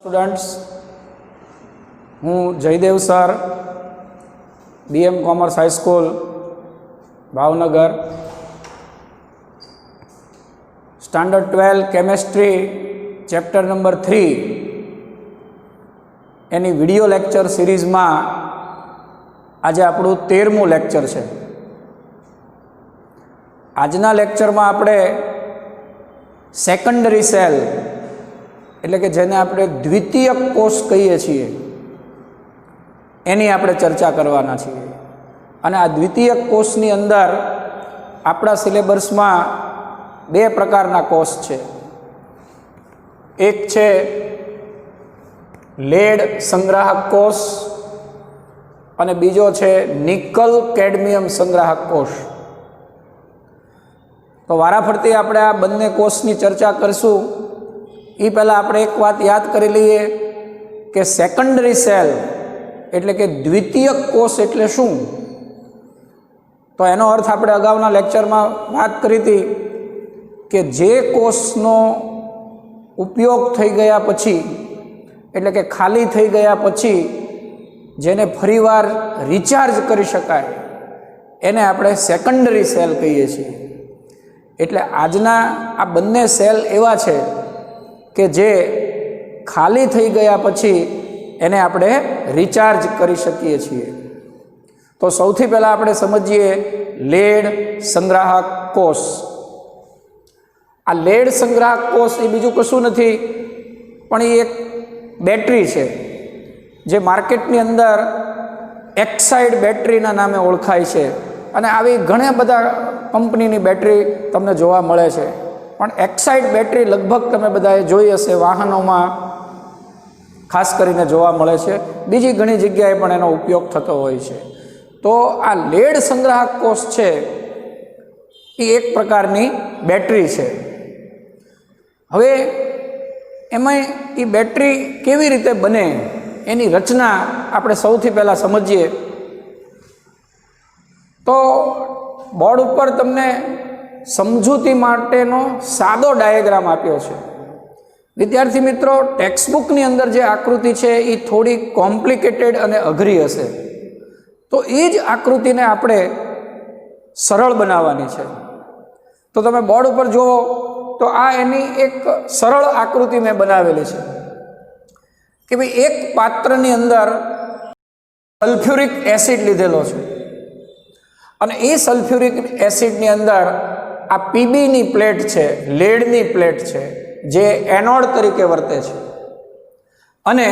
Students, હું Jaydev sir, BM commerce high school Bhavnagar, standard 12 chemistry chapter number 3 એની video lecture સિરીઝમાં આજે આપણું 13મું લેક્ચર છે. આજના લેક્ચરમાં આપણે સેકન્ડરી સેલ એટલે કે જેને આપણે દ્વિતીયક કોષ કહીએ છીએ એની આપણે ચર્ચા કરવાના છીએ. અને આ દ્વિતીયક કોષની અંદર આપણા સિલેબસમાં બે પ્રકારના કોષ છે. એક છે લેડ સંગ્રાહક કોષ અને બીજો છે નિકલ કેડમિયમ સંગ્રાહક કોષ. તો વારાફરતી આપણે આ બંને કોષની ચર્ચા કરીશું. એ પહેલાં આપણે એક વાત યાદ કરી લઈએ કે સેકન્ડરી સેલ એટલે કે દ્વિતીયક કોષ એટલે શું. તો એનો અર્થ આપણે અગાઉના લેક્ચરમાં વાત કરી હતી કે જે કોષનો ઉપયોગ થઈ ગયા પછી એટલે કે ખાલી થઈ ગયા પછી જેને ફરીવાર રિચાર્જ કરી શકાય એને આપણે સેકન્ડરી સેલ કહીએ છીએ. એટલે આજના આ બંને સેલ એવા છે કે જે ખાલી થઈ ગયા પછી એને આપણે રિચાર્જ કરી શકીએ છીએ. તો સૌથી પહેલાં આપણે સમજીએ લેડ સંગ્રાહક કોષ. આ લેડ સંગ્રાહક કોષ એ બીજું કશું નથી પણ એ એક બેટરી છે જે માર્કેટની અંદર એક્સાઇડ બેટરીના નામે ઓળખાય છે. અને આવી ઘણા બધા કંપનીની બેટરી તમને જોવા મળે છે. પણ એક્સાઇડ બેટરી લગભગ તમે બધાએ જોઈ હશે, વાહનોમાં ખાસ કરીને જોવા મળે છે. બીજી ઘણી જગ્યાએ પણ એનો ઉપયોગ થતો હોય છે. તો આ લેડ સંગ્રાહક કોષ છે એ એક પ્રકારની બેટરી છે. હવે એમાં એ બેટરી કેવી રીતે બને એની રચના આપણે સૌથી પહેલાં સમજીએ. તો બોર્ડ ઉપર તમને સમજૂતી માટેનો સાદો ડાયાગ્રામ આપ્યો છે. વિદ્યાર્થી મિત્રો, ટેક્સ્ટબુકની અંદર જે આકૃતિ છે એ થોડી કોમ્પ્લિકેટેડ અને અઘરી હશે. તો એ જ આકૃતિને આપણે સરળ બનાવવાની છે. તો તમે બોર્ડ ઉપર જુઓ તો આ એની એક સરળ આકૃતિ મેં બનાવેલી છે કે ભાઈ એક પાત્રની અંદર સલ્ફ્યુરિક એસિડ લીધેલો છે અને એ સલ્ફ્યુરિક એસિડની અંદર આ પીબીની પ્લેટ છે, લેડની પ્લેટ છે જે એનોડ તરીકે વર્તે છે અને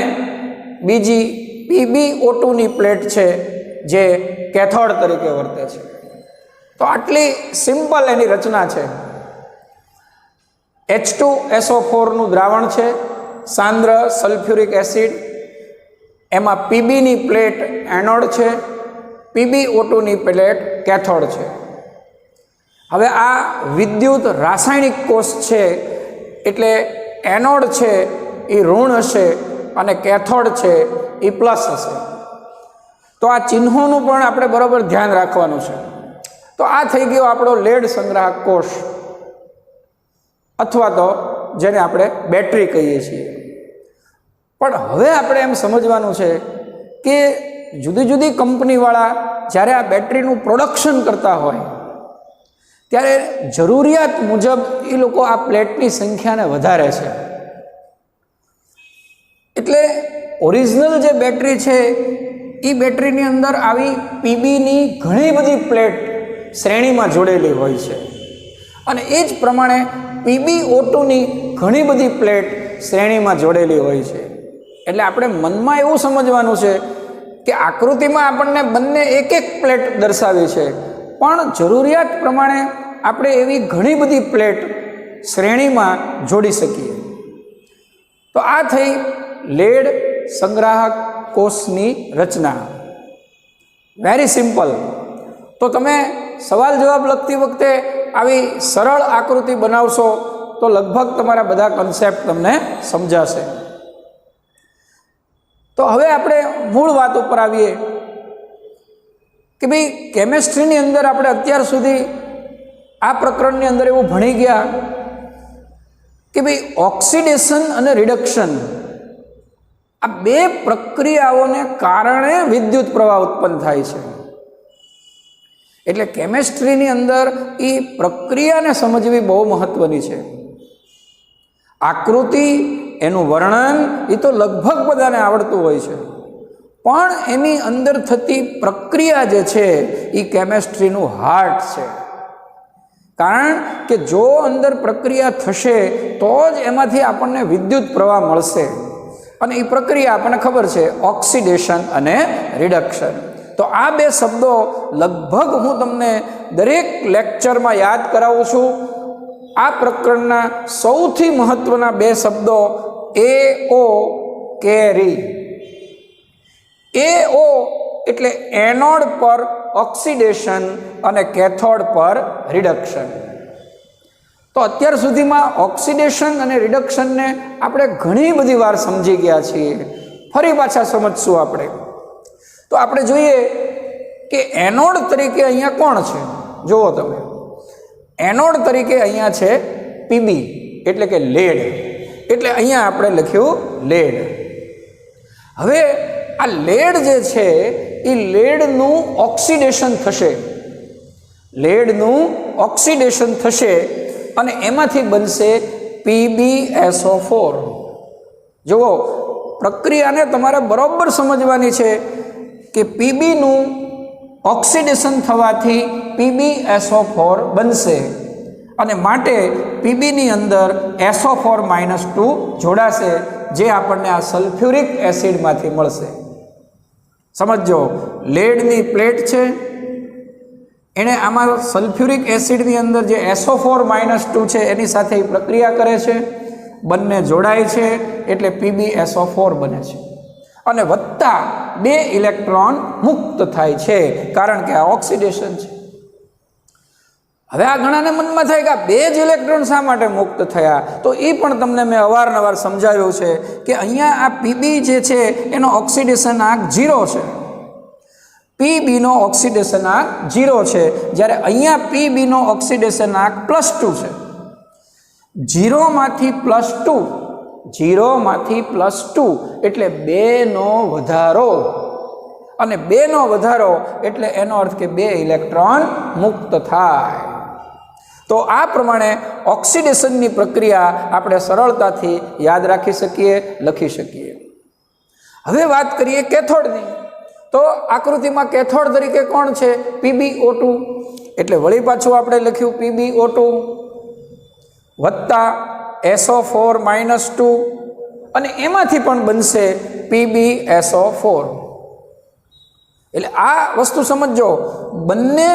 બીજી PbO2ની પ્લેટ છે જે કેથોડ તરીકે વર્તે છે. તો આટલી સિમ્પલ એની રચના છે. H2SO4નું દ્રાવણ છે, સાંદ્ર સલ્ફ્યુરિક એસિડ, એમાં પીબીની પ્લેટ એનોડ છે, PbO2ની પ્લેટ કેથોડ છે. હવે આ વિદ્યુત રાસાયણિક કોષ છે એટલે એનોડ છે એ ઋણ હશે અને કેથોડ છે એ પ્લસ હશે. તો આ ચિહ્નોનું પણ આપણે બરાબર ધ્યાન રાખવાનું છે. તો આ થઈ ગયો આપણો લેડ સંગ્રાહક કોષ અથવા તો જેને આપણે બેટરી કહીએ છીએ. પણ હવે આપણે એમ સમજવાનું છે કે જુદી જુદી કંપનીવાળા જ્યારે આ બેટરીનું પ્રોડક્શન કરતા હોય ત્યારે જરૂરિયાત મુજબ એ લોકો આ પ્લેટની સંખ્યાને વધારે છે. એટલે ઓરિજિનલ જે બેટરી છે એ બેટરીની અંદર આવી પીબીની ઘણી બધી પ્લેટ શ્રેણીમાં જોડેલી હોય છે અને એ જ પ્રમાણે PbO2ની ઘણી બધી પ્લેટ શ્રેણીમાં જોડેલી હોય છે. એટલે આપણે મનમાં એવું સમજવાનું છે કે આકૃતિમાં આપણને બંને એક એક પ્લેટ દર્શાવી છે પણ જરૂરિયાત પ્રમાણે આપણે એવી ઘણી બધી પ્લેટ શ્રેણીમાં જોડી શકીએ. તો આ થઈ લેડ સંગ્રાહક કોષની રચના. Very simple. તો તમે સવાલ જવાબ લખતી વખતે આવી સરળ આકૃતિ બનાવશો તો લગભગ તમારા બધા કન્સેપ્ટ તમને સમજાશે. તો હવે આપણે મૂળ વાત ઉપર આવીએ કે ભાઈ કેમેસ્ટ્રીની અંદર આપણે અત્યાર સુધી આ પ્રકરણની અંદર એવું ભણી ગયા કે ભાઈ ઓક્સિડેશન અને રિડક્શન આ બે પ્રક્રિયાઓને કારણે વિદ્યુત પ્રવાહ ઉત્પન્ન થાય છે. એટલે કેમેસ્ટ્રીની અંદર એ પ્રક્રિયાને સમજવી બહુ મહત્વની છે. આકૃતિ, એનું વર્ણન એ તો લગભગ બધાને આવડતું હોય છે, પણ એની અંદર થતી પ્રક્રિયા જે છે એ કેમેસ્ટ્રીનું હાર્ટ છે. કારણ કે જો અંદર પ્રક્રિયા થશે તો જ એમાંથી આપણને વિદ્યુત પ્રવાહ મળશે, અને એ પ્રક્રિયા આપણને ખબર છે, ઓક્સિડેશન અને રિડક્શન. તો આ બે શબ્દો લગભગ હું તમને દરેક લેક્ચરમાં યાદ કરાવું છું. આ પ્રકરણના સૌથી મહત્વના બે શબ્દો AO કેરી. AO એટલે એનોડ પર ઓક્સિડેશન અને કેથોડ પર રિડક્શન. તો અત્યાર સુધીમાં ઓક્સિડેશન અને રિડક્શનને આપણે ઘણી બધી વાર સમજી ગયા છીએ. ફરી પાછા સમજશું આપણે. તો આપણે જોઈએ કે એનોડ તરીકે અહીંયા કોણ છે. જુઓ તમે, એનોડ તરીકે અહીંયા છે પીબી એટલે કે લેડ. એટલે અહીંયા આપણે લખ્યું લેડ. હવે આ લેડ જે છે એ લેડનું ઓક્સિડેશન થશે. લેડનું ઓક્સિડેશન થશે અને એમાંથી બનશે PbSO4. જુઓ, પ્રક્રિયાને તમારે બરાબર સમજવાની છે કે પીબીનું ઓક્સિડેશન થવાથી PbSO4 બનશે, અને માટે પીબીની અંદર SO4-2 જોડાશે, જે આપણને આ સલ્ફ્યુરિક એસિડમાંથી મળશે. સમજો, લેડની પ્લેટ છે, એણે આમાં સલ્ફ્યુરિક એસિડની અંદર જે SO4-2 છે એની સાથે પ્રક્રિયા કરે છે, બંને જોડાય છે એટલે PbSO4 બને છે, અને વત્તા 2 ઇલેક્ટ્રોન મુક્ત થાય છે, કારણ કે આ ઓક્સિડેશન છે. હવે આ ઘણાને મનમાં થાય કે આ 2 જ ઇલેક્ટ્રોન શા માટે મુક્ત થયા? તો એ પણ તમને મેં અવારનવાર સમજાવ્યું છે કે અહીંયા આ પીબી જે છે એનો ઓક્સિડેશન આંક 0 છે. પીબીનો ઓક્સિડેશન આંક 0 છે, જ્યારે અહીંયા પીબીનો ઓક્સિડેશન આંક +2 છે. 0માંથી +2 એટલે 2 નો વધારો, અને 2 નો વધારો એટલે એનો અર્થ કે 2 ઇલેક્ટ્રોન મુક્ત થાય. તો આ પ્રમાણે ઓક્સિડેશનની પ્રક્રિયા આપણે સરળતાથી યાદ રાખી શકીએ, લખી શકીએ. હવે વાત કરીએ કેથોડની. તો આકૃતિમાં કેથોડ તરીકે કોણ છે? PbO2. એટલે વળી પાછું આપણે લખ્યું PbO2 વત્તા SO4-2, અને એમાંથી પણ બનશે PbSO4. એટલે આ વસ્તુ સમજો, બંને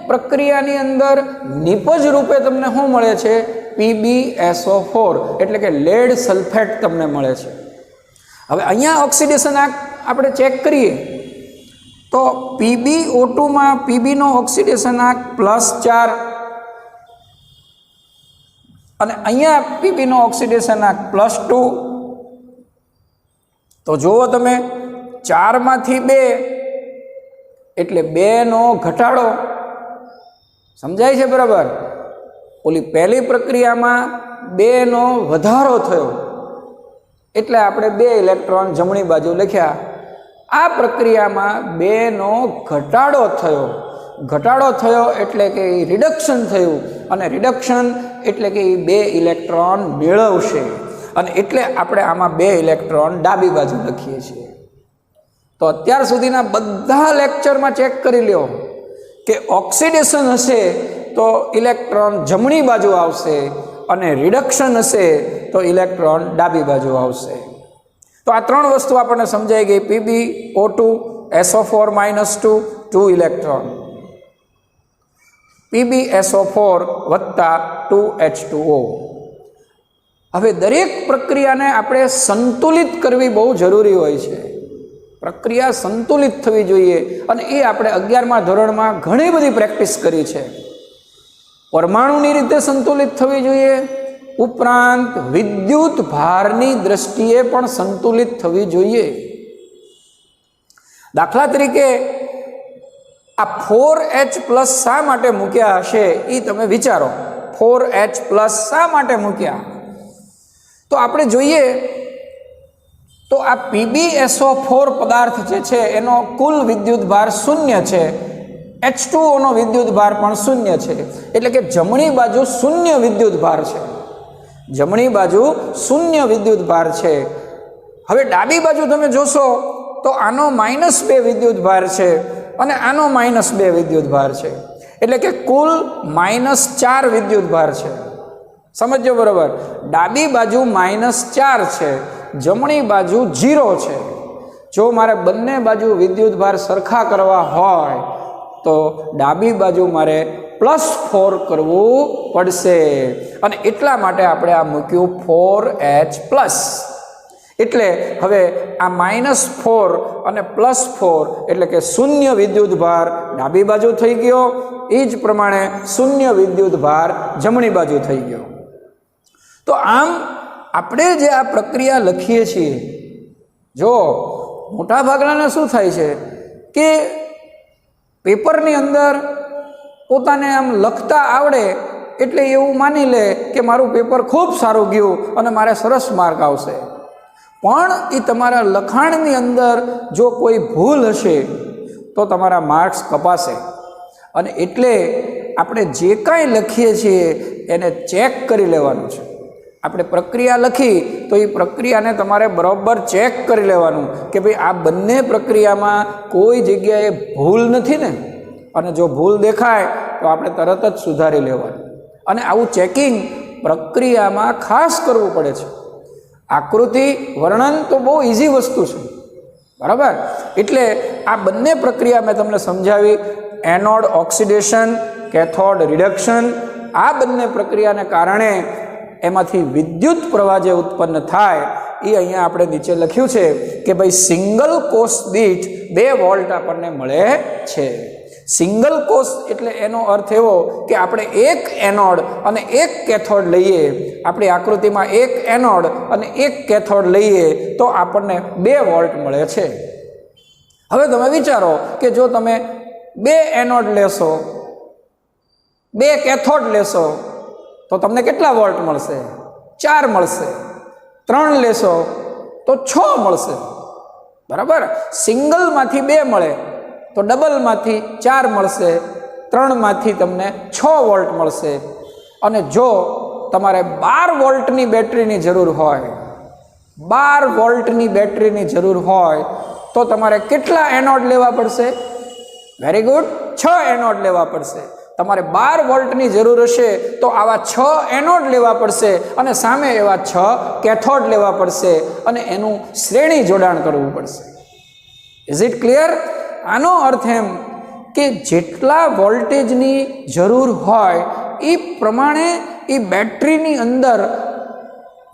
પ્રક્રિયાની અંદર નિપજ રૂપે તમને શું મળે છે? PbSO4 એટલે કે લેડ સલ્ફેટ તમને મળે છે. હવે અહીંયા ઓક્સિડેશન આપણે ચેક કરીએ તો PbO2માં પીબીનો ઓક્સિડેશન આંક +4, અને અહીંયા પીબીનો ઓક્સિડેશન આંક +2. તો જુઓ તમે, 4માંથી 2 એટલે 2 નો ઘટાડો. સમજાય છે બરાબર? ઓલી પહેલી પ્રક્રિયામાં 2 નો વધારો થયો એટલે આપણે 2 ઇલેક્ટ્રોન જમણી બાજુ લખ્યા. આ પ્રક્રિયામાં 2 નો ઘટાડો થયો એટલે કે રિડક્શન થયું, અને રિડક્શન એટલે કે 2 ઇલેક્ટ્રોન મેળવશે, અને એટલે આપણે આમાં 2 ઇલેક્ટ્રોન ડાબી બાજુ લખીએ છીએ. તો અત્યાર સુધીના બધા લેક્ચરમાં ચેક કરી લ્યો કે ઓક્સિડેશન હશે તો ઇલેક્ટ્રોન જમણી બાજુ આવશે, અને રિડક્શન હશે તો ઇલેક્ટ્રોન ડાબી બાજુ આવશે. તો આ 3 વસ્તુ આપણને સમજાઈ ગઈ. PbO2, SO4-2 2 ઇલેક્ટ્રોન, PbSO4 વત્તા 2H2O. હવે દરેક પ્રક્રિયાને આપણે સંતુલિત કરવી બહુ જરૂરી હોય છે. પ્રક્રિયા સંતુલિત થવી જોઈએ, અને એ આપણે 11મા ધોરણમાં ઘણી બધી પ્રેક્ટિસ કરી છે. પરમાણુની રીતે સંતુલિત થવી જોઈએ, ઉપરાંત વિદ્યુત ભારની દ્રષ્ટિએ પણ સંતુલિત થવી જોઈએ. દાખલા તરીકે આ 4H+ શા માટે મૂક્યા હશે એ તમે વિચારો. 4H+ શા માટે મૂક્યા? તો આપણે જોઈએ તો આ PbSO4 પદાર્થ જે છે એનો કુલ વિદ્યુત ભાર શૂન્ય છે, H2O નો વિદ્યુત ભાર પણ શૂન્ય છે, એટલે કે જમણી બાજુ શૂન્ય વિદ્યુત ભાર છે, જમણી બાજુ શૂન્ય વિદ્યુત ભાર છે। હવે ડાબી બાજુ તમે જોશો તો આનો -2 વિદ્યુત ભાર છે અને આનો -2 વિદ્યુત ભાર છે, એટલે કે કુલ -4 વિદ્યુત ભાર છે। સમજો બરોબર, ડાબી બાજુ -4 છે, જમણી બાજુ 0 છે। જો મારે બંને બાજુ વિદ્યુત ભાર સરખા કરવા હોય તો ડાબી બાજુ મારે +4 કરવું પડશે, અને એટલા માટે આપણે આ મૂક્યું 4H+। એટલે હવે આ -4 અને +4 એટલે કે શૂન્ય વિદ્યુત ભાર ડાબી બાજુ થઈ ગયો, એ જ પ્રમાણે શૂન્ય વિદ્યુત ભાર જમણી બાજુ થઈ ગયો। તો આમ આપણે જે આ પ્રક્રિયા લખીએ છીએ, જો મોટા ભાગનાને શું થાય છે કે પેપરની અંદર પોતાને આમ લખતા આવડે એટલે એવું માની લે કે મારું પેપર ખૂબ સારું ગયું અને મારે સરસ માર્ક આવશે, પણ એ તમારા લખાણની અંદર જો કોઈ ભૂલ હશે તો તમારા માર્ક્સ કપાશે। અને એટલે આપણે જે કાંઈ લખીએ છીએ એને ચેક કરી લેવાનું છે। આપણે પ્રક્રિયા લખી તો એ પ્રક્રિયાને તમારે બરાબર ચેક કરી લેવાનું કે ભાઈ આ બંને પ્રક્રિયામાં કોઈ જગ્યાએ ભૂલ નથી ને, અને જો ભૂલ દેખાય તો આપણે તરત જ સુધારી લેવાનું। અને આવું ચેકિંગ પ્રક્રિયામાં ખાસ કરવું પડે છે। આકૃતિ વર્ણન તો બહુ ઇઝી વસ્તુ છે, બરાબર। એટલે આ બંને પ્રક્રિયા મેં તમને સમજાવી, એનોડ ઓક્સિડેશન, કેથોડ રિડક્શન, આ બંને પ્રક્રિયાને કારણે એમાંથી વિદ્યુત પ્રવાહ જે ઉત્પન્ન થાય એ અહીંયા આપણે નીચે લખ્યું છે કે ભાઈ સિંગલ કોષ દીઠ 2 વોલ્ટ આપણને મળે છે। સિંગલ કોષ એટલે એનો અર્થ એવો કે આપણે એક એનોડ અને એક કેથોડ લઈએ, આપણી આકૃતિમાં એક એનોડ અને એક કેથોડ લઈએ તો આપણને 2 વોલ્ટ મળે છે। હવે તમે વિચારો કે જો તમે 2 એનોડ લેશો, 2 કેથોડ લેશો તો તમને કેટલા વોલ્ટ મળશે? 4 મળશે। 3 લેશો તો 6 મળશે, બરાબર। સિંગલમાંથી 2 મળે તો ડબલમાંથી 4 મળશે, 3માંથી તમને 6 વોલ્ટ મળશે। અને જો તમારે 12 વોલ્ટની બેટરીની જરૂર હોય, 12 વોલ્ટની બેટરીની જરૂર હોય તો તમારે કેટલા એનોડ લેવા પડશે? વેરી ગુડ, 6 એનોડ લેવા પડશે। તમારે 12 વોલ્ટની જરૂર હશે તો આવા 6 એનોડ લેવા પડશે અને સામે એવા 6 કેથોડ લેવા પડશે, અને એનું શ્રેણી જોડાણ કરવું પડશે। Is it clear? આનો અર્થ એમ કે જેટલા વોલ્ટેજની જરૂર હોય એ પ્રમાણે એ બેટરીની અંદર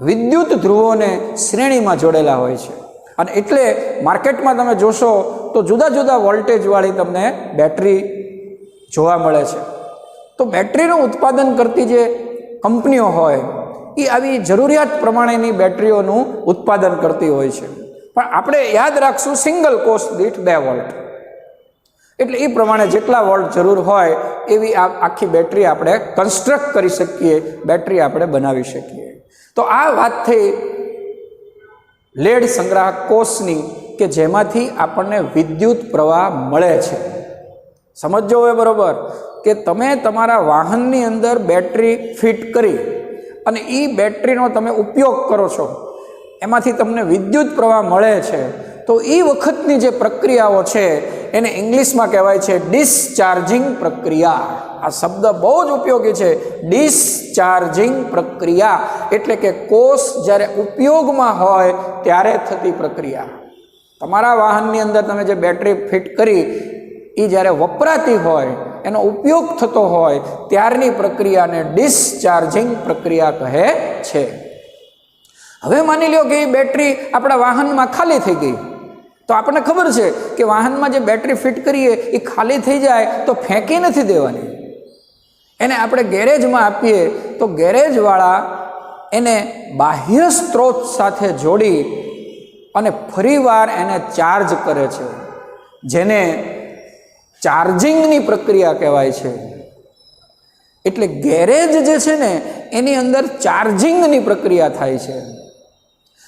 વિદ્યુત ધ્રુવોને શ્રેણીમાં જોડેલા હોય છે। અને એટલે માર્કેટમાં તમે જોશો તો જુદા જુદા વોલ્ટેજવાળી તમને બેટરી જોવા મળે છે। તો બેટરીનું ઉત્પાદન કરતી જે કંપનીઓ હોય એ આવી જરૂરિયાત પ્રમાણેની બેટરીઓનું ઉત્પાદન કરતી હોય છે, પણ આપણે યાદ રાખશું સિંગલ કોષ દીઠ 2 વોલ્ટ, એટલે એ પ્રમાણે જેટલા વોલ્ટ જરૂર હોય એવી આ આખી બેટરી આપણે કન્સ્ટ્રક્ટ કરી શકીએ, બેટરી આપણે બનાવી શકીએ। તો આ વાત થઈ લેડ સંગ્રાહક કોષની કે જેમાંથી આપણને વિદ્યુત પ્રવાહ મળે છે। સમજો હવે બરોબર કે તમે તમારા વાહનની અંદર બેટરી ફિટ કરી અને એ બેટરીનો તમે ઉપયોગ કરો છો, એમાંથી તમને વિદ્યુત પ્રવાહ મળે છે, તો એ વખતની જે પ્રક્રિયાઓ છે એને ઇંગ્લિશમાં કહેવાય છે ડિસ્ચાર્જિંગ પ્રક્રિયા। આ શબ્દ બહુ જ ઉપયોગી છે, ડિસ્ચાર્જિંગ પ્રક્રિયા એટલે કે કોષ જ્યારે ઉપયોગમાં હોય ત્યારે થતી પ્રક્રિયા। તમારા વાહનની અંદર તમે જે બેટરી ફિટ કરી એ જ્યારે વપરાતી હોય, એનો ઉપયોગ થતો હોય ત્યારની પ્રક્રિયાને ડિસ્ચાર્જિંગ પ્રક્રિયા કહે છે। હવે માની લો કે એ બેટરી આપણા વાહનમાં ખાલી થઈ ગઈ, તો આપણને ખબર છે કે વાહનમાં જે બેટરી ફિટ કરીએ એ ખાલી થઈ જાય તો ફેંકી નથી દેવાની, એને આપણે ગેરેજમાં આપીએ તો ગેરેજવાળા એને બાહ્ય સ્ત્રોત સાથે જોડી અને ફરીવાર એને ચાર્જ કરે છે, જેને ચાર્જિંગની પ્રક્રિયા કહેવાય છે। એટલે ગેરેજ જે છે ને એની અંદર ચાર્જિંગની પ્રક્રિયા થાય છે।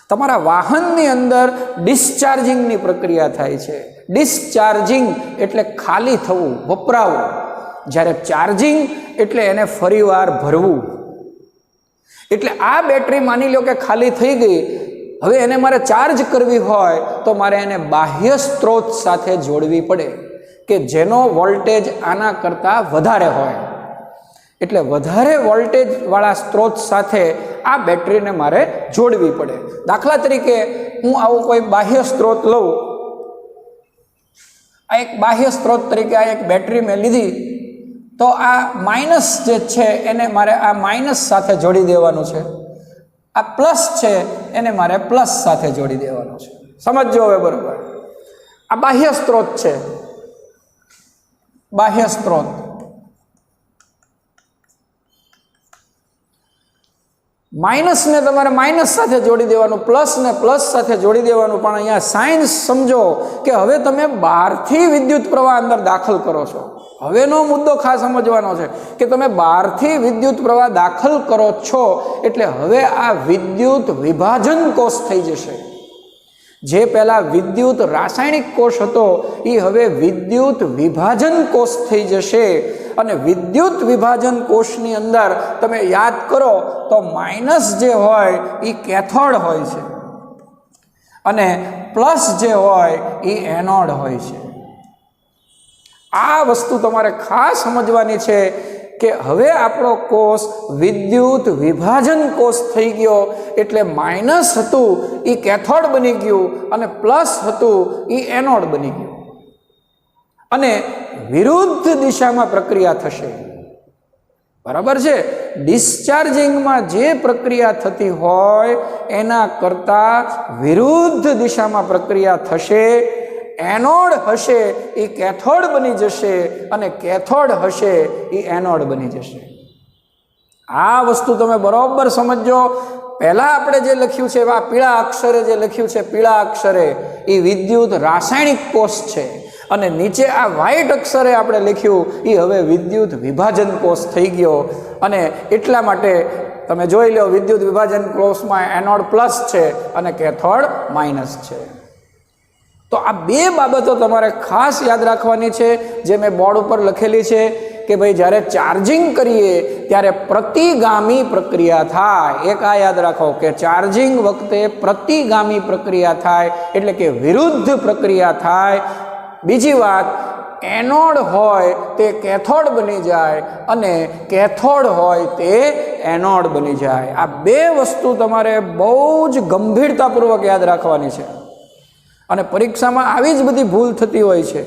તમારા વાહનની અંદર ડિસ્ચાર્જિંગની પ્રક્રિયા થાય છે. ડિસ્ચાર્જિંગ એટલે ખાલી થવું, વપરાવું, જ્યારે ચાર્જિંગ એટલે એને ફરીવાર ભરવું. એટલે આ બેટરી માની લો કે ખાલી થઈ ગઈ, હવે એને મારે ચાર્જ કરવી હોય તો મારે એને બાહ્ય સ્ત્રોત સાથે જોડવી પડે કે જેનો વોલ્ટેજ આના કરતાં વધારે હોય. એટલે વધારે વોલ્ટેજવાળા સ્ત્રોત સાથે આ બેટરીને મારે જોડવી પડે. દાખલા તરીકે હું આવો કોઈ બાહ્ય સ્ત્રોત લઉં, આ એક બાહ્ય સ્ત્રોત તરીકે આ એક બેટરી મેં લીધી, તો આ માઇનસ જે છે એને મારે આ માઇનસ સાથે જોડી દેવાનું છે, આ પ્લસ છે એને મારે પ્લસ સાથે જોડી દેવાનું છે. સમજો હવે બરોબર. આ બાહ્ય સ્ત્રોત છે, બાહ્ય સ્ત્રોત. માઇનસને તમારે માઇનસ સાથે જોડી દેવાનું, પ્લસને પ્લસ સાથે જોડી દેવાનું. પણ અહીંયા સાયન્સ સમજો કે હવે તમે બહારથી વિદ્યુત પ્રવાહ અંદર દાખલ કરો છો. હવેનો મુદ્દો ખાસ સમજવાનો છે કે તમે બહારથી વિદ્યુત પ્રવાહ દાખલ કરો છો એટલે હવે આ વિદ્યુત વિભાજન કોષ થઈ જશે. જે પહેલા વિદ્યુત રાસાયણિક કોષ હતો એ હવે વિદ્યુત વિભાજન કોષ થઈ જશે. અને વિદ્યુત વિભાજન કોષની અંદર તમે યાદ કરો તો માઇનસ જે હોય એ કેથોડ હોય છે અને પ્લસ જે હોય એ એનોડ હોય છે. આ વસ્તુ તમારે ખાસ સમજવાની છે કે હવે આપણો કોષ વિદ્યુત વિભાજન કોષ થઈ ગયો. એટલે માઇનસ હતું એ કેથોડ બની ગયું અને પ્લસ હતું એ એનોડ બની ગયું અને વિરુદ્ધ દિશામાં પ્રક્રિયા થશે. બરાબર છે? ડિસ્ચાર્જિંગમાં જે પ્રક્રિયા થતી હોય એના કરતાં વિરુદ્ધ દિશામાં પ્રક્રિયા થશે. એનોડ હશે એ કેથોડ બની જશે અને કેથોડ હશે એ એનોડ બની જશે. આ વસ્તુ તમે બરાબર સમજો. પહેલાં આપણે જે લખ્યું છે આ પીળા અક્ષરે જે લખ્યું છે, પીળા અક્ષરે એ વિદ્યુત રાસાયણિક કોષ છે અને નીચે આ વ્હાઇટ અક્ષરે આપણે લખ્યું એ હવે વિદ્યુત વિભાજન કોષ થઈ ગયો. અને એટલા માટે તમે જોઈ લો વિદ્યુત વિભાજન કોષમાં એનોડ પ્લસ છે અને કેથોડ માઇનસ છે. તો આ બે બાબતો તમારે ખાસ યાદ રાખવાની છે જે મેં બોર્ડ ઉપર લખેલી છે કે ભાઈ જ્યારે ચાર્જિંગ કરીએ ત્યારે પ્રતિગામી પ્રક્રિયા થાય. એક આ યાદ રાખો કે ચાર્જિંગ વખતે પ્રતિગામી પ્રક્રિયા થાય એટલે કે વિરુદ્ધ પ્રક્રિયા થાય. બીજી વાત, એનોડ હોય તે કેથોડ બની જાય અને કેથોડ હોય તે એનોડ બની જાય. આ બે વસ્તુ તમારે બહુ જ ગંભીરતાપૂર્વક યાદ રાખવાની છે. અને પરીક્ષામાં આવી જ બધી ભૂલ થતી હોય છે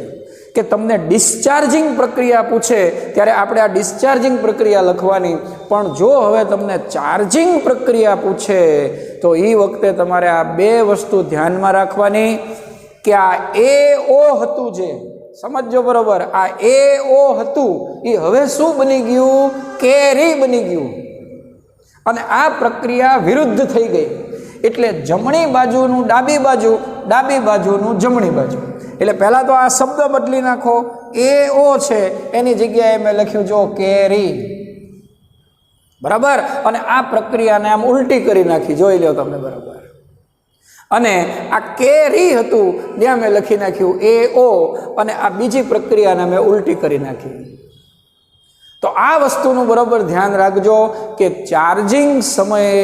કે તમને ડિસ્ચાર્જિંગ પ્રક્રિયા પૂછે ત્યારે આપણે આ ડિસ્ચાર્જિંગ પ્રક્રિયા લખવાની, પણ જો હવે તમને ચાર્જિંગ પ્રક્રિયા પૂછે તો એ વખતે તમારે આ બે વસ્તુ ધ્યાનમાં રાખવાની કે આ AO હતું, જે સમજો બરોબર, આ AO હતું એ હવે શું બની ગયું? કેરી બની ગયું. અને આ પ્રક્રિયા વિરુદ્ધ થઈ ગઈ. એટલે જમણી બાજુનું ડાબી બાજુ, ડાબી બાજુનું જમણી બાજુ. એટલે પહેલાં તો આ શબ્દ બદલી નાખો. AO છે એની જગ્યાએ મેં લખ્યું જો કેરી. બરાબર? અને આ પ્રક્રિયાને આમ ઉલટી કરી નાખી, જોઈ લો તમે બરાબર. અને આ કેરી હતું ત્યાં મેં લખી નાખ્યું AO અને આ બીજી પ્રક્રિયાને મેં ઉલટી કરી નાખી. તો આ વસ્તુનું બરાબર ધ્યાન રાખજો કે ચાર્જિંગ સમયે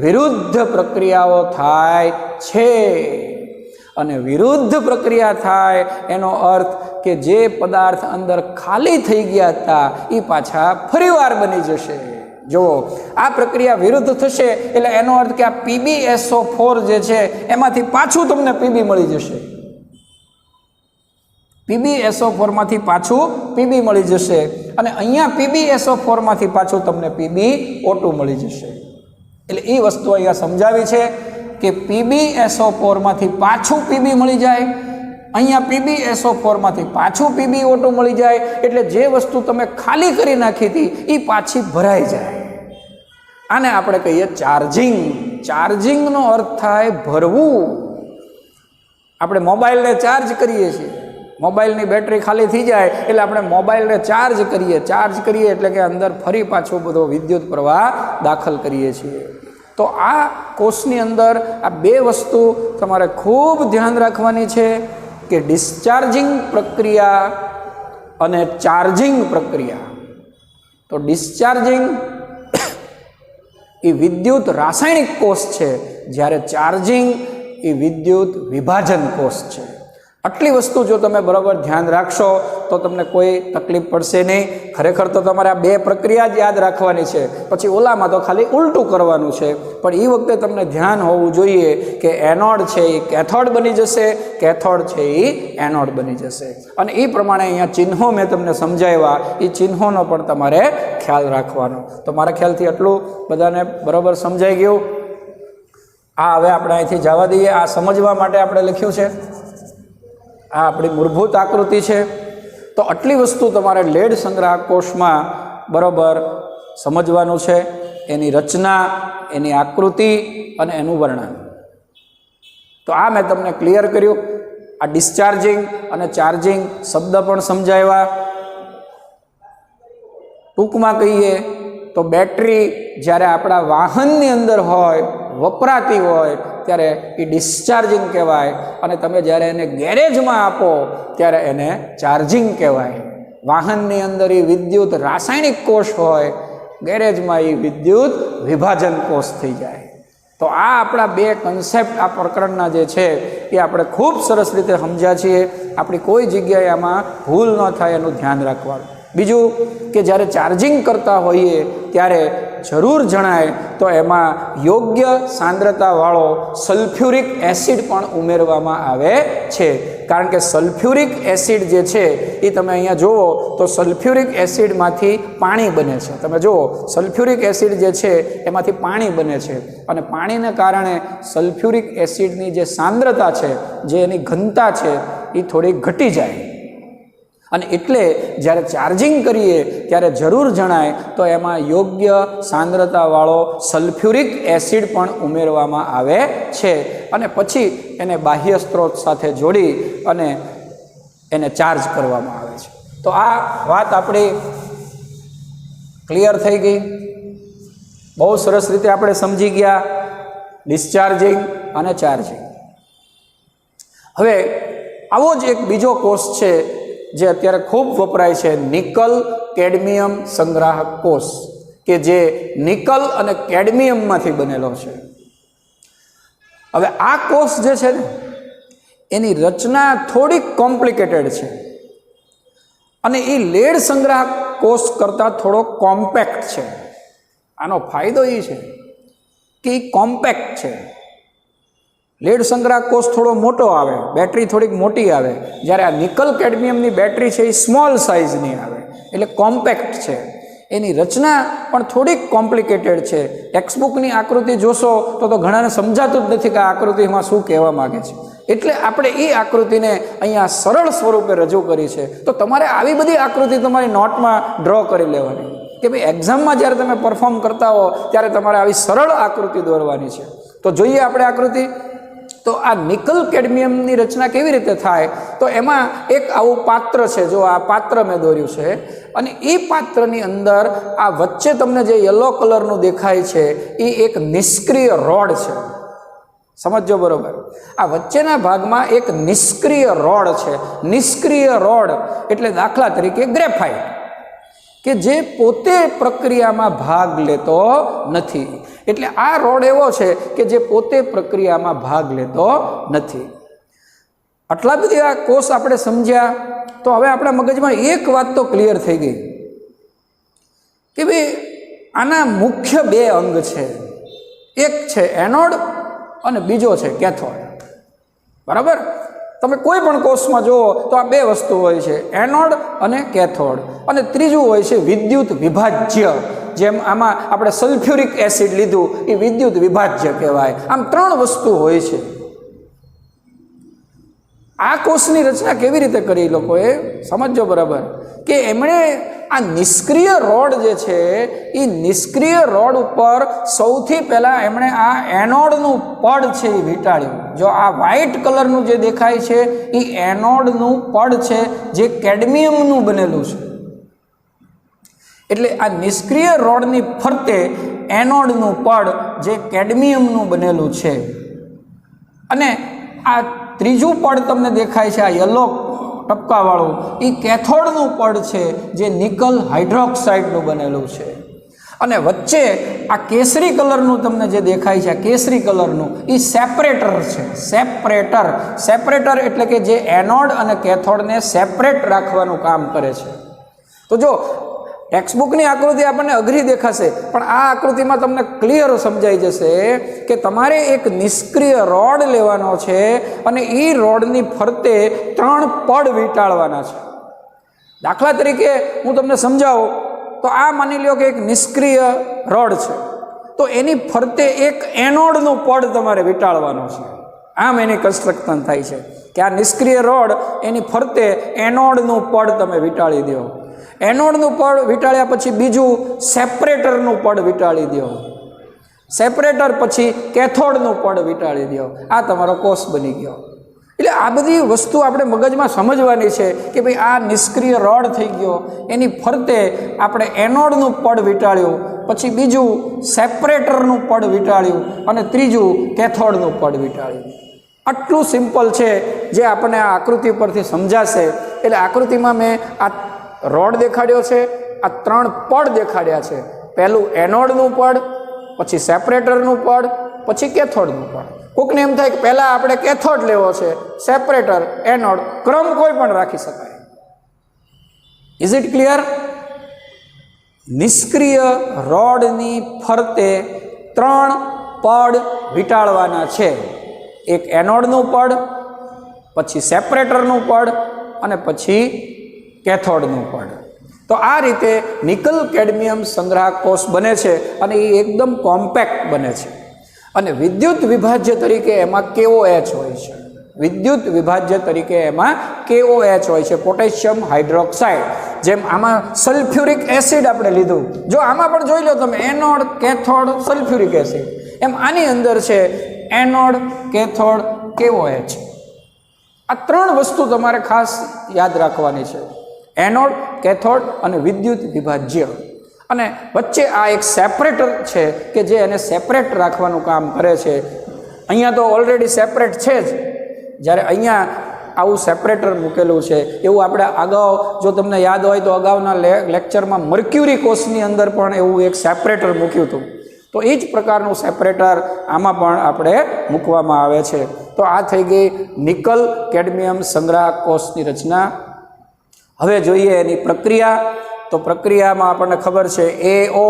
વિરુદ્ધ પ્રક્રિયાઓ થાય છે. અને વિરુદ્ધ પ્રક્રિયા થાય એનો અર્થ કે જે પદાર્થ અંદર ખાલી થઈ ગયા હતા એ પાછા ફરીવાર બની જશે. જુઓ, આ પ્રક્રિયા વિરુદ્ધ થશે એટલે એનો અર્થ કે આ PbSO4 જે છે એમાંથી પાછું તમને Pb મળી જશે. PbSO4માંથી પાછું Pb મળી જશે અને અહીંયા PbSO4માંથી પાછું તમને PbO2 મળી જશે. એટલે એ વસ્તુ અહીંયા સમજાવી છે કે PbSO4માંથી પાછું Pb મળી જાય, અહીંયા PbSO4માંથી પાછું PbO2 મળી જાય. એટલે જે વસ્તુ તમે ખાલી કરી નાખી હતી એ પાછી ભરાઈ જાય. આને આપણે કહીએ ચાર્જિંગ. ચાર્જિંગનો અર્થ થાય ભરવું. આપણે મોબાઈલને ચાર્જ કરીએ છીએ, મોબાઈલની બેટરી ખાલી થઈ જાય એટલે આપણે મોબાઈલને ચાર્જ કરીએ એટલે કે અંદર ફરી પાછો બધો વિદ્યુત પ્રવાહ દાખલ કરીએ છીએ. તો આ કોષની અંદર આ બે વસ્તુ તમારે ખૂબ ધ્યાન રાખવાની છે કે ડિસ્ચાર્જિંગ પ્રક્રિયા અને ચાર્જિંગ પ્રક્રિયા. તો ડિસ્ચાર્જિંગ એ વિદ્યુત રાસાયણિક કોષ છે, જ્યારે ચાર્જિંગ એ વિદ્યુત વિભાજન કોષ છે. આટલી વસ્તુ જો તમે બરાબર ધ્યાન રાખશો તો તમને કોઈ તકલીફ પડશે નહીં. ખરેખર તો તમારે આ બે પ્રક્રિયા જ યાદ રાખવાની છે, પછી ઓલામાં તો ખાલી ઉલટું કરવાનું છે. પણ એ વખતે તમને ધ્યાન હોવું જોઈએ કે એનોડ છે એ કેથોડ બની જશે, કેથોડ છે એ એનોડ બની જશે. અને એ પ્રમાણે અહીંયા ચિહ્નો મેં તમને સમજાવ્યા, એ ચિહ્નોનો પણ તમારે ખ્યાલ રાખવાનો. તો મારા ખ્યાલથી આટલું બધાને બરાબર સમજાઈ ગયું. આ હવે આપણે અહીંથી જવા દઈએ. આ સમજવા માટે આપણે લખ્યું છે, આ આપણી મૂળભૂત આકૃતિ છે. તો આટલી વસ્તુ તમારે લેડ સંગ્રાહક કોષમાં બરાબર સમજવાનું છે, એની રચના, એની આકૃતિ અને એનું વર્ણન. તો આ મેં તમને ક્લિયર કર્યું. આ ડિસ્ચાર્જિંગ અને ચાર્જિંગ શબ્દ પણ સમજાવ્યા. ટૂંકમાં કહીએ તો બેટરી જ્યારે આપણા વાહનની અંદર હોય, વપરાતી હોય, ત્યારે એ ડિસ્ચાર્જિંગ કહેવાય. અને તમે જ્યારે એને ગેરેજમાં આપો ત્યારે એને ચાર્જિંગ કહેવાય. વાહનની અંદર એ વિદ્યુત રાસાયણિક કોષ હોય, ગેરેજમાં એ વિદ્યુત વિભાજન કોષ થઈ જાય. તો આ આપણા બે કન્સેપ્ટ આ પ્રકરણના જે છે એ આપણે ખૂબ સરસ રીતે સમજ્યા છીએ. આપણી કોઈ જગ્યાએ આમાં ભૂલ ન થાય એનું ધ્યાન રાખવાનું. બીજું કે જ્યારે ચાર્જિંગ કરતા હોઈએ ત્યારે જરૂર જણાય તો એમાં યોગ્ય સાંદ્રતાવાળો સલ્ફ્યુરિક એસિડ પણ ઉમેરવામાં આવે છે. કારણ કે સલ્ફ્યુરિક એસિડ જે છે એ તમે અહીંયા જુઓ તો સલ્ફ્યુરિક એસિડમાંથી પાણી બને છે. તમે જુઓ સલ્ફ્યુરિક એસિડ જે છે એમાંથી પાણી બને છે, અને પાણીને કારણે સલ્ફ્યુરિક એસિડની જે સાંદ્રતા છે, જે એની ઘનતા છે, એ થોડી ઘટી જાય. અને એટલે જ્યારે ચાર્જિંગ કરીએ ત્યારે જરૂર જણાય તો એમાં યોગ્ય સાંદ્રતાવાળો સલ્ફ્યુરિક એસિડ પણ ઉમેરવામાં આવે છે. અને પછી એને બાહ્ય સ્ત્રોત સાથે જોડી અને એને ચાર્જ કરવામાં આવે છે. તો આ વાત આપણી ક્લિયર થઈ ગઈ. બહુ સરસ રીતે આપણે સમજી ગયા ડિસ્ચાર્જિંગ અને ચાર્જિંગ. હવે આવો જ એક બીજો કોષ છે જે અત્યારે ખૂબ વપરાય છે, નિકલ કેડમિયમ સંગ્રાહક કોષ, કે જે નિકલ અને કેડમિયમમાંથી બનેલો છે. હવે આ કોષ જે છે ને એની રચના થોડીક કોમ્પ્લિકેટેડ છે, અને એ લેડ સંગ્રાહક કોષ કરતાં થોડો કોમ્પેક્ટ છે. આનો ફાયદો એ છે કે એ કોમ્પેક્ટ છે. લેડ સંગ્રાહક કોષ થોડો મોટો આવે, બેટરી થોડીક મોટી આવે, જ્યારે આ નિકલ કેડમિયમની બેટરી છે એ સ્મોલ સાઇઝની આવે, એટલે કોમ્પેક્ટ છે. એની રચના પણ થોડીક કોમ્પ્લિકેટેડ છે. ટેક્સ્ટબુકની આકૃતિ જોશો તો ઘણાને સમજાતું જ નથી કે આ આકૃતિમાં શું કહેવા માગે છે. એટલે આપણે એ આકૃતિને અહીંયા સરળ સ્વરૂપે રજૂ કરી છે. તો તમારે આવી બધી આકૃતિ તમારી નોટમાં ડ્રો કરી લેવાની કે ભાઈ એક્ઝામમાં જ્યારે તમે પરફોર્મ કરતા હો ત્યારે તમારે આવી સરળ આકૃતિ દોરવાની છે. તો જોઈએ આપણે આકૃતિ. તો આ નિકલ કેડમિયમની રચના કેવી રીતે થાય? તો એમાં એક આવું પાત્ર છે. જો આ પાત્ર મેં દોર્યું છે, અને એ પાત્રની અંદર આ વચ્ચે તમને જે યલો કલરનું દેખાય છે એ એક નિષ્ક્રિય રોડ છે. સમજો બરોબર. આ વચ્ચેના ભાગમાં એક નિષ્ક્રિય રોડ છે. નિષ્ક્રિય રોડ એટલે દાખલા તરીકે ગ્રેફાઇટ, કે જે પોતે પ્રક્રિયામાં ભાગ લેતો નથી. એટલે આ રોડ એવો છે કે જે પોતે પ્રક્રિયામાં ભાગ લેતો નથી. આટલા બધી આ કોષ આપણે સમજ્યા. તો હવે આપણા મગજમાં એક વાત તો ક્લિયર થઈ ગઈ કે ભાઈ આના મુખ્ય બે અંગ છે. એક છે એનોડ અને બીજો છે કેથોડ. બરાબર? તમે કોઈ પણ કોષમાં જુઓ તો આ બે વસ્તુ હોય છે, એનોડ અને કેથોડ. અને ત્રીજું હોય છે વિદ્યુત વિભાજ્ય. જેમ આમાં આપણે સલ્ફ્યુરિક એસિડ લીધું, એ વિદ્યુત વિભાજ્ય કહેવાય. આમ ત્રણ વસ્તુ હોય છે. આ કોષની રચના કેવી રીતે કરી લોકોએ સમજો બરાબર, કે એમણે આ નિષ્ક્રિય રોડ જે છે એ નિષ્ક્રિય રોડ ઉપર સૌથી પહેલાં એમણે આ એનોડનું પડ છે એ વીંટાળ્યું. જો આ વ્હાઇટ કલરનું જે દેખાય છે એ એનોડનું પડ છે, જે કેડમિયમનું બનેલું છે. એટલે આ નિષ્ક્રિય રોડની ફરતે એનોડનું પડ જે કેડમિયમનું બનેલું છે, અને આ ત્રીજું પડ તમને દેખાય છે આ યલો ટપકાવાળું, એ કેથોડનું પડ છે જે નિકલ હાઇડ્રોક્સાઇડનું બનેલું છે, અને વચ્ચે આ કેસરી કલરનું તમને જે દેખાય છે આ કેસરી કલરનું એ સેપરેટર છે. સેપરેટર એટલે કે જે એનોડ અને કેથોડને સેપરેટ રાખવાનું કામ કરે છે. તો જો ટેક્સ્ટબુકની આકૃતિ આપણને અઘરી દેખાશે, પણ આ આકૃતિમાં તમને ક્લિયર સમજાઈ જશે કે તમારે એક નિષ્ક્રિય રોડ લેવાનો છે અને એ રોડની ફરતે 3 પડ વીંટાળવાના છે. દાખલા તરીકે હું તમને સમજાવું તો આ માની લ્યો કે એક નિષ્ક્રિય રોડ છે, તો એની ફરતે એક એનોડનું પડ તમારે વીંટાળવાનો છે. આમ એની કન્સ્ટ્રક્શન થાય છે કે આ નિષ્ક્રિય રોડ એની ફરતે એનોડનું પડ તમે વીંટાળી દો. એનોડનું પડ વીંટાળ્યા પછી બીજું સેપરેટરનું પડ વીંટાળી દો. સેપરેટર પછી કેથોડનું પડ વીંટાળી દો. આ તમારો કોષ બની ગયો. એટલે આ બધી વસ્તુ આપણે મગજમાં સમજવાની છે કે ભાઈ આ નિષ્ક્રિય રોડ થઈ ગયો, એની ફરતે આપણે એનોડનું પડ વીંટાળ્યું, પછી બીજું સેપરેટરનું પડ વીંટાળ્યું અને ત્રીજું કેથોડનું પડ વીંટાળ્યું. આટલું સિમ્પલ છે જે આપણને આ આકૃતિ પરથી સમજાશે. એટલે આકૃતિમાં મેં આ રોડ દેખાડ્યો છે, આ 3 પડ દેખાડ્યા છે. પહેલું એનોડનું પડ, પછી સેપરેટરનું પડ, પછી કેથોડનું પડ. કોકને એમ થાય કે પહેલાં આપણે કેથોડ લેવો છે, સેપરેટર, એનોડ, ક્રમ કોઈ પણ રાખી શકાય. Is it clear? નિષ્ક્રિય રોડની ફરતે 3 પડ વીંટાળવાના છે. એક એનોડનું પડ, પછી સેપરેટરનું પડ અને પછી કેથોડનું પડ. તો આ રીતે નિકલ કેડમિયમ સંગ્રાહક કોષ બને છે અને એ એકદમ કોમ્પેક્ટ બને છે. અને વિદ્યુત વિભાજ્ય તરીકે એમાં KOH હોય છે. વિદ્યુત વિભાજ્ય તરીકે એમાં KOH હોય છે, પોટેશિયમ હાઇડ્રોક્સાઇડ. જેમ આમાં સલ્ફ્યુરિક એસિડ આપણે લીધું, જો આમાં પણ જોઈ લો તમે એનોડ, કેથોડ, સલ્ફ્યુરિક એસિડ, એમ આની અંદર છે એનોડ, કેથોડ, KOH. આ 3 વસ્તુ તમારે ખાસ યાદ રાખવાની છે. એનોડ, કેથોડ અને વિદ્યુત વિભાજ્ય. અને વચ્ચે આ એક સેપરેટર છે કે જે એને સેપરેટ રાખવાનું કામ કરે છે. અહીંયા તો ઓલરેડી સેપરેટ છે જ, જ્યારે અહીંયા આવું સેપરેટર મૂકેલું છે. એવું આપણે અગાઉ જો તમને યાદ હોય તો અગાઉના લેક્ચરમાં મર્ક્યુરી કોષની અંદર પણ એવું એક સેપરેટર મૂક્યું હતું. તો એ જ પ્રકારનું સેપરેટર આમાં પણ આપણે મૂકવામાં આવે છે. તો આ થઈ ગઈ નિકલ કેડમિયમ સંગ્રાહક કોષની રચના. હવે જોઈએ એની પ્રક્રિયા. તો પ્રક્રિયામાં આપણને ખબર છે AO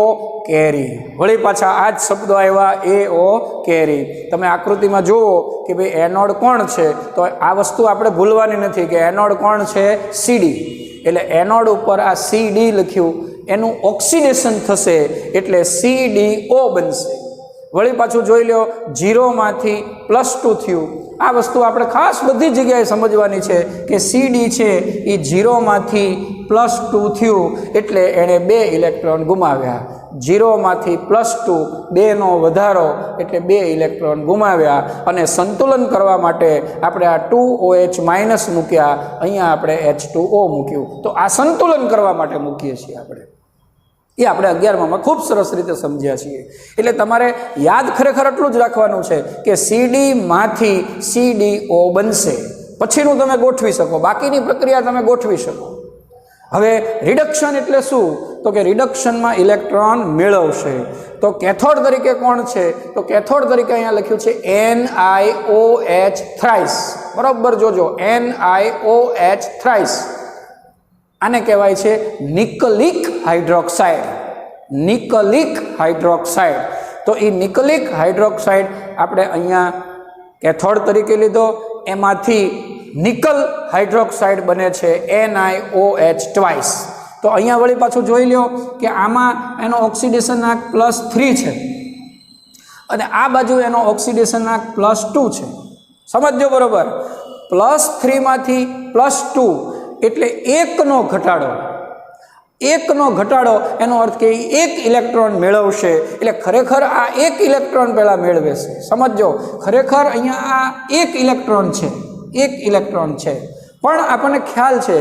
કેરી. વળી પાછા આ જ શબ્દો આવ્યા, AO કેરી. તમે આકૃતિમાં જુઓ કે ભાઈ એનોડ કોણ છે, તો આ વસ્તુ આપણે ભૂલવાની નથી કે એનોડ કોણ છે? CD. એટલે એનોડ ઉપર આ CD લખ્યું, એનું ઓક્સિડેશન થશે એટલે CDO બનશે. વળી પાછું જોઈ લો 0 માંથી +2 થયું. આ વસ્તુ આપણે ખાસ બધી જગ્યાએ સમજવાની છે કે CD છે એ 0 માંથી +2 થયું એટલે એણે 2 ઇલેક્ટ્રોન ગુમાવ્યા. 0 માંથી +2, 2 નો વધારો એટલે 2 ઇલેક્ટ્રોન ગુમાવ્યા. અને સંતુલન કરવા માટે આપણે આ 2OH- મૂક્યા, અહીંયા આપણે H2O મૂક્યું. તો આ સંતુલન કરવા માટે મૂકીએ છીએ આપણે. એ આપણે 11માં ખૂબ સરસ રીતે સમજ્યા છીએ. એટલે તમારે યાદ ખરેખર એટલું જ રાખવાનું છે કે CD માંથી CDO બનશે, પછીનું તમે ગોઠવી શકો, બાકીની પ્રક્રિયા તમે ગોઠવી શકો. હવે રિડક્શન એટલે શું? તો કે રિડક્શનમાં ઇલેક્ટ્રોન મેળવશે. તો કેથોડ તરીકે કોણ છે? તો કેથોડ તરીકે અહીંયા લખ્યું છે NiOH થ્રાઇસ. બરાબર જોજો, NiOH થ્રાઇસ. આને કહેવાય છે નિકલિક હાઇડ્રોક્સાઇડ. નિકલિક હાઇડ્રોક્સાઇડ. તો એ નિકલિક હાઇડ્રોક્સાઇડ આપણે અહીંયા કેથોડ તરીકે લીધો, એમાંથી નિકલ હાઇડ્રોક્સાઇડ બને છે NiOH ટ્વાઇસ. તો અહીંયા વળી પાછું જોઈ લો કે આમાં એનો ઓક્સિડેશનના +3 છે અને આ બાજુ એનો ઓક્સિડેશનના +2 છે. સમજજો બરોબર. +3 માંથી +2 એટલે 1નો ઘટાડો. 1નો ઘટાડો એનો અર્થ કે 1 ઇલેક્ટ્રોન મેળવશે. એટલે ખરેખર આ 1 ઇલેક્ટ્રોન પહેલાં મેળવે છે. સમજો, ખરેખર અહીંયા આ 1 ઇલેક્ટ્રોન છે, 1 ઇલેક્ટ્રોન છે. પણ આપણને ખ્યાલ છે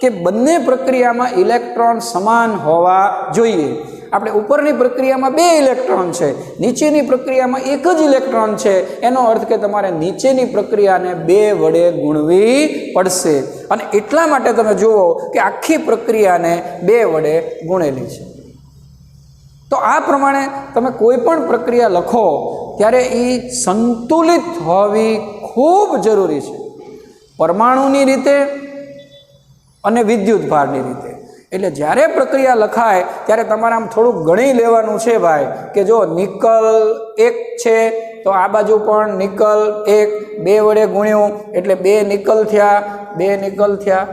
કે બંને પ્રક્રિયામાં ઇલેક્ટ્રોન સમાન હોવા જોઈએ. આપણે ઉપરની પ્રક્રિયામાં 2 ઇલેક્ટ્રોન છે, નીચેની પ્રક્રિયામાં 1 જ ઇલેક્ટ્રોન છે, એનો અર્થ કે તમારે નીચેની પ્રક્રિયાને 2 વડે ગુણવી પડશે. અને એટલા માટે તમે જુઓ કે આખી પ્રક્રિયાને 2 વડે ગુણેલી છે. તો આ પ્રમાણે તમે કોઈ પણ પ્રક્રિયા લખો ત્યારે એ સંતુલિત હોવી ખૂબ જરૂરી છે, પરમાણુની રીતે અને વિદ્યુત ભારની રીતે. એટલે જ્યારે પ્રક્રિયા લખાય ત્યારે તમારે આમ થોડુંક ગણી લેવાનું છે ભાઈ, કે જો નિકલ 1 છે તો આ બાજુ પણ નિકલ 1, 2 વડે ગુણ્યું એટલે 2 નિકલ થયા, 2 નિકલ થયા.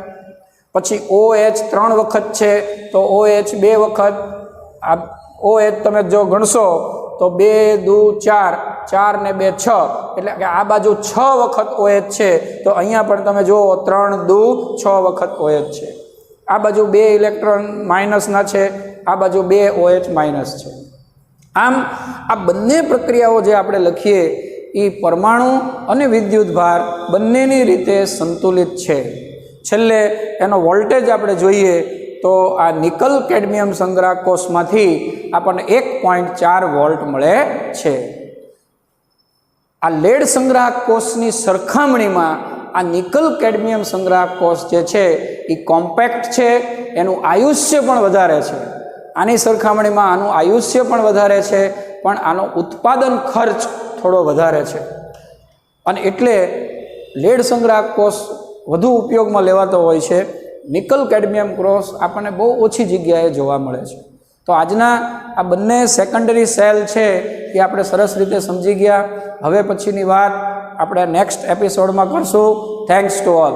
પછી OH 3 વખત છે તો OH 2 વખત. આ OH તમે જો ગણશો તો 2 દુ 4, 4 ને 2 6, એટલે કે આ બાજુ 6 વખત OH છે તો અહીંયા પણ તમે જુઓ 3 દુ 6 વખત OH છે. આ બાજુ 2 ઇલેક્ટ્રોન માઇનસના છે, આ બાજુ 2 OH માઇનસ છે. આમ આ બંને પ્રક્રિયાઓ જે આપણે લખીએ એ પરમાણુ અને વિદ્યુત ભાર બંનેની રીતે સંતુલિત છે. છેલ્લે એનો વોલ્ટેજ આપણે જોઈએ તો આ નિકલ કેડમિયમ સંગ્રાહક કોષમાંથી આપણને 1.4 વોલ્ટ મળે છે. આ લેડ સંગ્રાહક કોષની સરખામણીમાં આ નિકલ કેડમિયમ સંગ્રાહક કોષ જે છે એ કોમ્પેક્ટ છે, એનું આયુષ્ય પણ વધારે છે. આની સરખામણીમાં આનું આયુષ્ય પણ વધારે છે, પણ આનો ઉત્પાદન ખર્ચ થોડો વધારે છે. અને એટલે લેડ સંગ્રાહક કોષ વધુ ઉપયોગમાં લેવાતો હોય છે. નિકલ કેડમિયમ કોષ આપણને બહુ ઓછી જગ્યાએ જોવા મળે છે. તો આજના આ બંને સેકન્ડરી સેલ છે એ આપણે સરસ રીતે સમજી ગયા. હવે પછીની વાત આપણે નેક્સ્ટ એપિસોડમાં કરશું. Thanks to all.